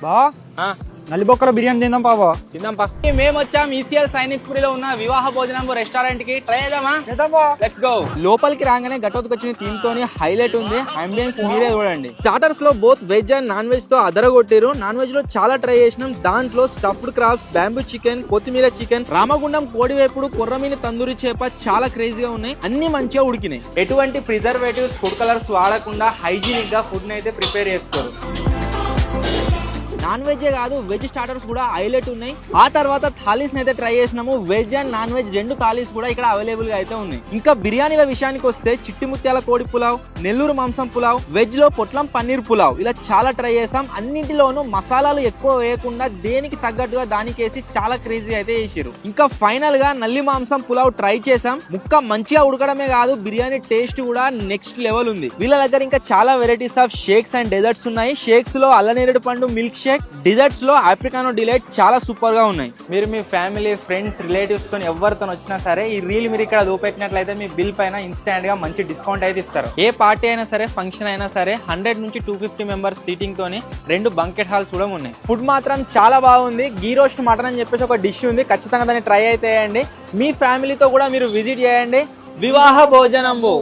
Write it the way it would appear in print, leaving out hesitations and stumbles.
బా నల్లిబొక్కల బిర్యానీ తిందాం పావా. తిందాం పా. మేము వచ్చాం ఈసీఎల్ సైనిక్పురిలో ఉన్న వివాహ భోజనం రెస్టారెంట్ కి. ట్రై చేద్దామా? Let's go. లోపలికి రాగానే ఘటోత్కచుని థీమ్ తోని హైలైట్ ఉంది. అంబియన్స్ మీరే చూడండి. స్టార్టర్స్ లో both veg and non veg తో అదరగొట్టారు. నాన్ వెజ్ లో చాలా ట్రై చేసినాం. దాంట్లో స్టఫ్డ్ క్రాబ్స్, బ్యాంబూ చికెన్, కొత్తిమీర చికెన్, రామగుండం కోడి వేపుడు, కొర్రమీని తందూరి చేప చాలా క్రేజీగా ఉన్నాయి. అన్ని మంచిగా ఉడికినాయి. ఎటువంటి ప్రిజర్వేటివ్స్, ఫుడ్ కలర్స్ వాడకుండా హైజీనిక్ గా ఫుడ్ ని అయితే ప్రిపేర్ చేస్తారు. నాన్ వెజ్ కాదు, వెజ్ స్టార్టర్స్ కూడా హైలైట్ ఉన్నాయి. ఆ తర్వాత థాలీస్ అయితే ట్రై చేసినాము. వెజ్ అండ్ నాన్ వెజ్ రెండు థాలీస్ కూడా ఇక్కడ అవైలబుల్ గా అయితే ఉన్నాయి. ఇంకా బిర్యానీల విషయానికి వస్తే చిట్టి ముత్యాల కోడి పులావ్, నెల్లూరు మాంసం పులావ్, వెజ్ లో పొట్లం పన్నీర్ పులావ్, ఇలా చాలా ట్రై చేసాం. అన్నింటిలోనూ మసాలాలు ఎక్కువ వేయకుండా దేనికి తగ్గట్టుగా దానికేసి చాలా క్రేజీ అయితే చేసారు. ఇంకా ఫైనల్ గా నల్లి మాంసం పులావ్ ట్రై చేసాం. ముక్క మంచిగా ఉడకడమే కాదు, బిర్యానీ టేస్ట్ కూడా నెక్స్ట్ లెవెల్ ఉంది. వీళ్ళ దగ్గర ఇంకా చాలా varieties of shakes and desserts ఉన్నాయి. షేక్స్ లో అల్లనేరేడు పండు మిల్క్ షేక్, డిజర్ట్స్ లో ఆఫ్రికానో డిలైట్ చాలా సూపర్ గా ఉన్నాయి. మీరు మీ ఫ్యామిలీ, ఫ్రెండ్స్, రిలేటివ్స్ తో ఎవరితో వచ్చినా సరే ఈ రీల్ మీరు ఇక్కడ చూపెట్టినట్లయితే మీ బిల్ పైన ఇన్స్టాంట్ గా మంచి డిస్కౌంట్ అయితే ఇస్తారు. ఏ పార్టీ అయినా సరే, ఫంక్షన్ అయినా సరే 100 నుంచి 250 మెంబర్స్ సీటింగ్ తోని 2 బంకెట్ హాల్స్ కూడా ఉన్నాయి. ఫుడ్ మాత్రం చాలా బాగుంది. గీ రోస్ట్ మటన్ అని చెప్పేసి ఒక డిష్ ఉంది. ఖచ్చితంగా దాన్ని ట్రై అయితే చేయండి. మీ ఫ్యామిలీతో కూడా మీరు విజిట్ చేయండి. వివాహ భోజనంబు.